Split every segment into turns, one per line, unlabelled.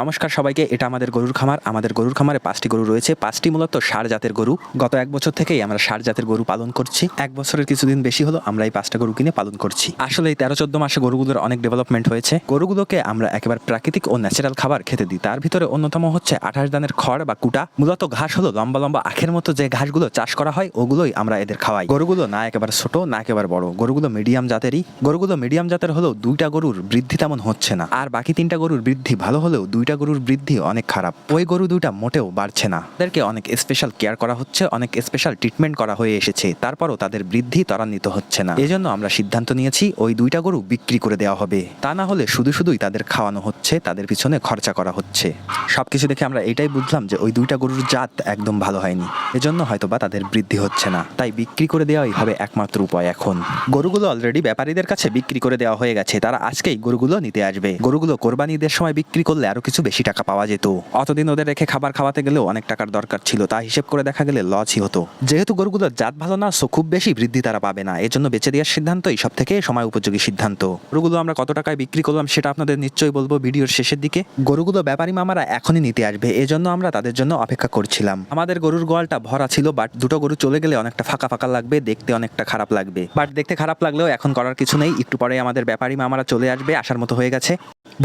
নমস্কার সবাইকে। এটা আমাদের গরুর খামার। আমাদের গরুর খামারে 5টি গরু রয়েছে। 5টি মূলত ষাঁড় জাতের গরু। গত 1 বছর থেকেই আমরা ষাঁড় জাতের গরু পালন করছি। 1 বছরের কিছুদিন বেশি হলো আমরা এই 5টা গরু কিনে পালন করছি। আসলে এই 13-14 মাসে গরুগুলোর অনেক ডেভেলপমেন্ট হয়েছে। গরুগুলোকে আমরা একেবারে প্রাকৃতিক ও ন্যাচারাল খাবার খেতে দিই। তার ভিতরে অন্যতম হচ্ছে 28 দানের খড় বা কুটা। মূলত ঘাস হলো লম্বা লম্বা আখের মতো যে ঘাসগুলো চাষ করা হয় ওগুলোই আমরা এদের খাওয়াই। গরুগুলো না একেবারে ছোট না একেবারে বড়, গরুগুলো মিডিয়াম জাতেরই। গরুগুলো মিডিয়াম জাতের হলেও 2টা গরুর বৃদ্ধি তেমন হচ্ছে না, আর বাকি 3টা গরুর বৃদ্ধি ভালো হলেও 2টা গরুর বৃদ্ধি অনেক খারাপ। ওই গরু 2টা মোটেও বাড়ছে না। তাদেরকে অনেক স্পেশাল কেয়ার করা হচ্ছে, অনেক স্পেশাল ট্রিটমেন্ট করা হয়ে এসেছে, তারপরও তাদের বৃদ্ধি ত্বরান্বিত হচ্ছে না। এজন্য আমরা সিদ্ধান্ত নিয়েছি ওই 2টা গরু বিক্রি করে দেওয়া হবে। তা না হলে শুধুই তাদের খাওয়ানো হচ্ছে, তাদের পিছনে খরচা করা হচ্ছে। সবকিছু দেখে আমরা এটাই বুঝলাম যে ওই 2টা গরুর জাত একদম ভালো হয়নি, এজন্য হয়তোবা তাদের বৃদ্ধি হচ্ছে না। তাই বিক্রি করে দেওয়াই হবে একমাত্র উপায়। এখন গরুগুলো অলরেডি ব্যাপারীদের কাছে বিক্রি করে দেওয়া হয়ে গেছে, তারা আজকেই গরুগুলো নিতে আসবে। গরুগুলো কোরবানি ঈদের সময় বিক্রি করলে আরো কিছু বেশি টাকা পাওয়া যেত। অতদিন ওদের রেখে খাবার খাওয়াতে গেলেও অনেক টাকার দরকার ছিল, তা হিসেব করে দেখা গেলে লসই হতো। যেহেতু গরুগুলোর জাত ভালো না, সো খুব বেশি বৃদ্ধি তারা পাবে না, এজন্য বেচে দেওয়ার সিদ্ধান্তই সব থেকে সময় উপযোগী সিদ্ধান্ত। গরুগুলো আমরা কত টাকায় বিক্রি করলাম সেটা আপনাদের নিশ্চয়ই বলবো ভিডিওর শেষের দিকে। গরুগুলো ব্যাপারী মামারা এখনই নিতে আসবে, এজন্য আমরা তাদের জন্য অপেক্ষা করছিলাম। আমাদের গরুর গোয়ালটা ভরা ছিল, বাট 2টো গরু চলে গেলে অনেকটা ফাঁকা ফাঁকা লাগবে, দেখতে অনেকটা খারাপ লাগবে। বাট দেখতে খারাপ লাগলেও এখন করার কিছু নেই, একটু পরে আমাদের ব্যাপারী মামারা চলে আসবে, আসার মতো হয়ে গেছে।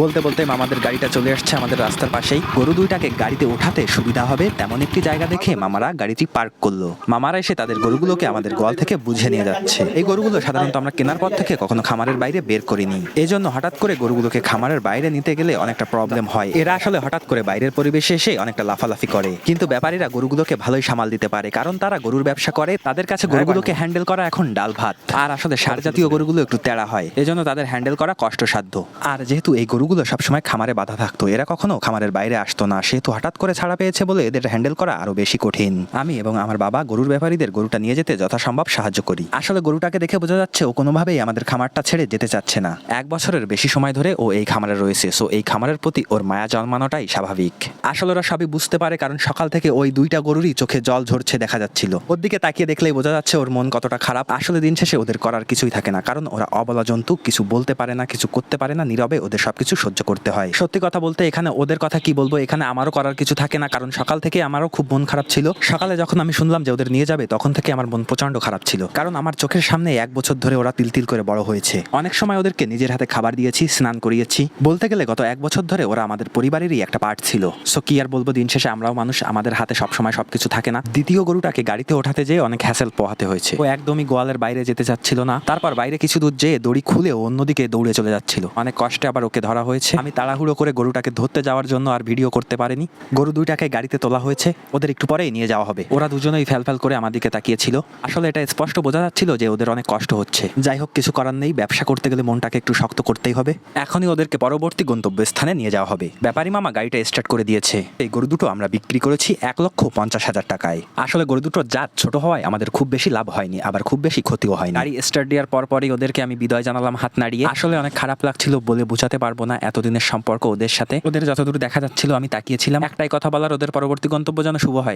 বলতে বলতে মামাদের গাড়িটা চলে আসছে আমাদের রাস্তার পাশেই। গরু 2টাকে গাড়িতে ওঠাতে সুবিধা হবে তেমন একটি জায়গা দেখে মামারা গাড়িটি পার্ক করলো। মামারা এসে তাদের গরুগুলোকে আমাদের গোয়াল থেকে বুঝে নিয়ে যাচ্ছে। এই গরুগুলো সাধারণত আমরা কেনার পর থেকে কখনো খামারের বাইরে বের করিনি, এজন্য হঠাৎ করে গরুগুলোকে খামারের বাইরে নিতে গেলে অনেকটা প্রবলেম হয়। এরা আসলে হঠাৎ করে বাইরের পরিবেশে এসে অনেকটা লাফালাফি করে, কিন্তু ব্যাপারীরা গরুগুলোকে ভালোই সামাল দিতে পারে, কারণ তারা গরুর ব্যবসা করে। তাদের কাছে গরুগুলোকে হ্যান্ডেল করা এখন ডাল ভাত। আর আসলে ষাঁড় জাতীয় গরুগুলো একটু তেড়া হয়, এজন্য তাদের হ্যান্ডেল করা কষ্টসাধ্য। আর যেহেতু এই গরুগুলো সবসময় খামারে বাঁধা থাকতো, এরা কখনো খামারের বাইরে আসতো না, সেহেতু হঠাৎ করে ছাড়া পেয়েছে বলে এদের হ্যান্ডেল করা আরো বেশি কঠিন। আমি এবং আমার বাবা গরুর ব্যাপারীদের গরুটা নিয়ে যেতে যথাসম্ভব সাহায্য করি। আসলে গরুটাকে দেখে বোঝা যাচ্ছে ও কোনোভাবেই আমাদের খামারটা ছেড়ে যেতে চাচ্ছে না। 1 বছরের বেশি সময় ধরে ও এই খামারে রয়েছে, সো এই খামারের প্রতি ওর মায়া জন্মানোটাই স্বাভাবিক। আসলে ওরা সবই বুঝতে পারে, কারণ সকাল থেকে ওই 2টা গরুরই চোখে জল ঝরছে দেখা যাচ্ছিল। ওর দিকে তাকিয়ে দেখলেই বোঝা যাচ্ছে ওর মন কতটা খারাপ। আসলে দিন শেষে ওদের করার কিছুই থাকে না, কারণ ওরা অবলা জন্তু, কিছু বলতে পারে না, কিছু করতে পারে না, নীরবে ওদের সবকিছু সহ্য করতে হয়। সত্যি কথা বলতে এখানে ওদের কথা কি বলবো, এখানে আমারও করার কিছু থাকে না, কারণ সকাল থেকে আমারও খুব মন খারাপ ছিল। সকালে যখন আমি শুনলাম যে ওদের নিয়ে যাবে, তখন থেকে আমার মন প্রচন্ড খারাপ ছিল, কারণ আমার চোখের সামনে 1 বছর ধরে ওরা তিল তিল করে বড় হয়েছে। অনেক সময় ওদেরকে নিজের হাতে খাবার দিয়েছি, স্নান করিয়েছি। বলতে গেলে গত 1 বছর ধরে ওরা আমাদের পরিবারেরই একটা পার্ট ছিল। সো কি আর বলবো, দিন শেষে আমরাও মানুষ, আমাদের হাতে সবসময় সবকিছু থাকে না। দ্বিতীয় গরুটাকে গাড়িতে ওঠাতে যেয়ে অনেক হ্যাসেল পোহাতে হয়েছে। ও একদমই গোয়ালের বাইরে যেতে চাচ্ছিল না। তারপর বাইরে কিছু দূর যেয়ে দড়ি খুলে অন্যদিকে দৌড়ে চলে যাচ্ছিল। অনেক কষ্টে আবার ওকে ধরা হয়েছে। আমি তাড়াহুড়ো করে গরুটাকে ধরতে যাওয়ার জন্য আর ভিডিও করতে পারিনি। গরু 2টাকে গাড়িতে তোলা হয়েছে, ওদের একটু পরেই নিয়ে যাওয়া হবে। ওরা দুজনেই ফ্যাল করে আমার দিকে তাকিয়েছিল। আসলে এটা স্পষ্ট বোঝা যাচ্ছিল যে ওদের অনেক কষ্ট হচ্ছে। যাই হোক, কিছু করার নেই, ব্যবসা করতে গেলে মনটাকে একটু শক্ত করতেই হবে। এখনই ওদেরকে পরবর্তী গন্তব্যস্থানে নিয়ে যাওয়া হবে। ব্যাপারী মামা গাড়িটা স্টার্ট করে দিয়েছে। এই গরু 2টো আমরা বিক্রি করেছি 1,50,000 টাকায়। আসলে গরু 2টোর জাত ছোট হওয়ায় আমাদের খুব বেশি লাভ হয়নি, আবার খুব বেশি ক্ষতিও হয়নি। গাড়ি স্টার্ট দেওয়ার পরপরই ওদেরকে আমি বিদায় জানালাম হাত নাড়িয়ে। আসলে অনেক খারাপ লাগছিল, বলে বোঝাতে পারবো না এতদিনের সম্পর্ক ওদের সাথে। ওদের যতদূর দেখা যাচ্ছিল আমি তাকিয়েছিলাম। একটাই কথা বলার, ওদের পরবর্তী গন্তব্য যেন শুভ হয়।